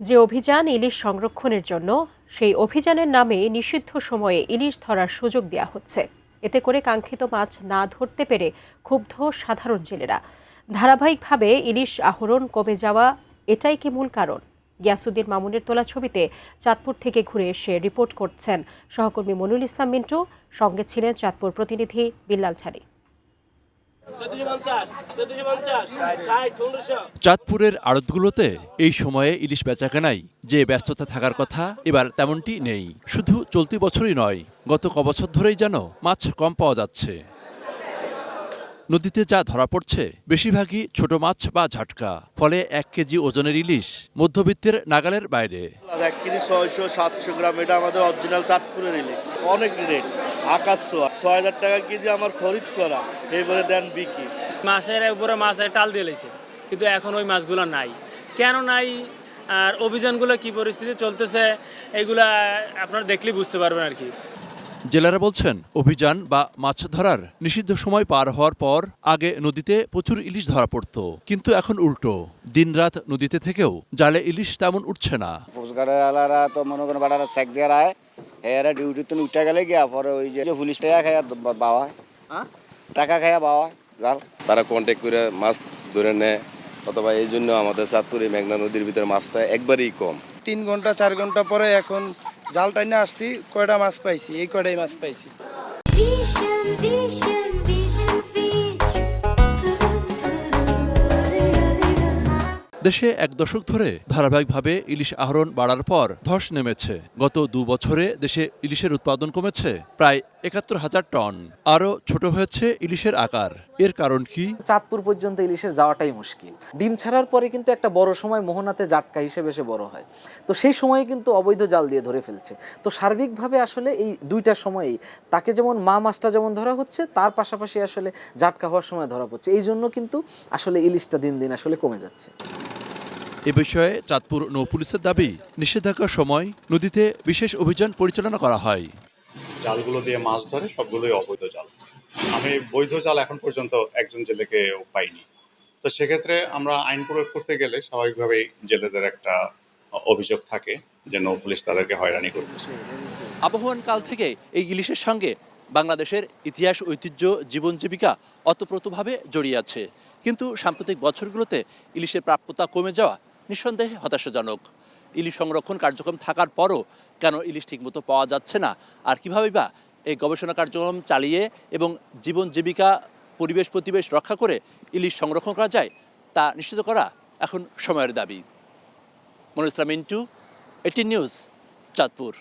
যে অভিযান ইলিশ সংরক্ষণের জন্য, সেই অভিযানের নামে নিষিদ্ধ সময়ে ইলিশ ধরার সুযোগ দেওয়া হচ্ছে। এতে করে কাঙ্ক্ষিত মাছ না ধরতে পেরে ক্ষুব্ধ সাধারণ জেলেরা। ধারাবাহিকভাবে ইলিশ আহরণ কমে যাওয়া এটাই কি মূল কারণ? গিয়াসউদ্দিন মামুনের তোলা ছবিতে চাঁদপুর থেকে ঘুরে এসে রিপোর্ট করছেন সহকর্মী মনুল ইসলাম মিন্টু। সঙ্গে ছিলেন চাঁদপুর প্রতিনিধি বিল্লাল ছাড়ি। চাঁদপুরের আড়তগুলোতে এই সময়ে ইলিশ বেচাকেনায় যে ব্যস্ততা থাকার কথা এবার তেমনটি নেই। শুধু চলতি বছরই নয়, গত কবছর ধরেই যেন মাছ কম পাওয়া যাচ্ছে। নদীতে যা ধরা পড়ছে বেশিরভাগই ছোট মাছ বা ঝাটকা, ফলে 1 কেজি ওজনের ইলিশ মধ্যবিত্তের নাগালের বাইরে। 1 কেজি 600-700 গ্রাম, এটা আমাদের অরিজিনাল চাঁদপুরের ইলিশ। অনেক রেট, আকাশ ছোঁয়া। 6000 টাকা কেজি আমার খরিদ করা, এবারে দেন বিক্রি। মাছের উপরে মাছের টাল দিয়ে লেছে, কিন্তু এখন ওই মাছগুলো নাই। কেন নাই আর অভিযানগুলো কি পরিস্থিতি চলতেছে এগুলা আপনারা দেখলেই বুঝতে পারবেন আর কি। জেলেরা বলছেন, অভিযান বা মাছ ধরার নিষিদ্ধ সময় পার হওয়ার পর আগে নদীতে প্রচুর ইলিশ ধরা পড়ত, কিন্তু এখন উল্টো। দিনরাত নদীতে থেকেও জালে ইলিশ তেমন উঠছে না। পোস্টগাড়ালারা তো মনে করেন বাড়ারা চেক দিয়ে রায়, এরা ডিউটি তো উঠে গেলে গিয়া পরে ওই যে পুলিশ টাকা খাইয়া বাওয়া, টাকা খাইয়া বাওয়া জাল। তারা কন্ট্যাক্ট করে মাছ ধরে নেয়, অথবা এই জন্য আমাদের চাঁদপুরে মেঘনা নদীর ভিতরে মাছটা একবারেই কম। 3 ঘন্টা 4 ঘন্টা পরে এখন জাল টাইনে আসছি, কয়টা মাছ পাইছি, এই কয়টাই মাছ পাইছি। দেশে 1 দশক ধরে ধারাবাহিকভাবে ইলিশ আহরণ বাড়ার পর ধস নেমেছে। গত 2 বছরে দেশে ইলিশের উৎপাদন কমেছে প্রায় ৭১,০০০ টন। আরও ছোট হয়েছে ইলিশের আকার। এর কারণ কি? চাঁদপুর পর্যন্ত ইলিশের যাওয়াটাই মুশকিল। ডিম ছাড়ার পরে কিন্তু একটা বড় সময় মোহনাতে জাটকা হিসেবে এসে বড় হয়, তো সেই সময়ে কিন্তু অবৈধ জাল দিয়ে ধরে ফেলছে। তো সার্বিকভাবে আসলে এই দুইটা সময়েই তাকে যেমন মা মাছটা যেমন ধরা হচ্ছে, তার পাশাপাশি আসলে জাটকা হওয়ার সময় ধরা পড়ছে। এই জন্য কিন্তু আসলে ইলিশটা দিন দিন আসলে কমে যাচ্ছে। এ বিষয়ে চাঁদপুর নৌ পুলিশের দাবি, নিষেধাজ্ঞার সময় নদীতে বিশেষ অভিযান পরিচালনা করা হয়। জালগুলো দিয়ে মাছ ধরে সবগুলোই অবৈধ জাল। আমি বৈধ জাল এখন পর্যন্ত একজন জেলেকে পাইনি। তো সেক্ষেত্রে আমরা আইন প্রয়োগ করতে গেলে স্বাভাবিকভাবেই জেলেদের একটা অভিযোগ থাকে যে নৌ পুলিশ তাদেরকে হয়রানি করতেছে। আবহমান কাল থেকে এই ইলিশের সঙ্গে বাংলাদেশের ইতিহাস, ঐতিহ্য, জীবন জীবিকা অতপ্রতভাবে জড়িয়ে আছে। কিন্তু সাম্প্রতিক বছরগুলোতে ইলিশের প্রাপ্যতা কমে যাওয়া নিঃসন্দেহে হতাশাজনক। ইলিশ সংরক্ষণ কার্যক্রম থাকার পরও কেন ইলিশ ঠিকমতো পাওয়া যাচ্ছে না, আর কীভাবে বা এই গবেষণা কার্যক্রম চালিয়ে এবং জীবন জীবিকা, পরিবেশ প্রতিবেশ রক্ষা করে ইলিশ সংরক্ষণ করা যায়, তা নিশ্চিত করা এখন সময়ের দাবি। মনুল ইসলাম মিন্টু, 18 নিউজ, চাঁদপুর।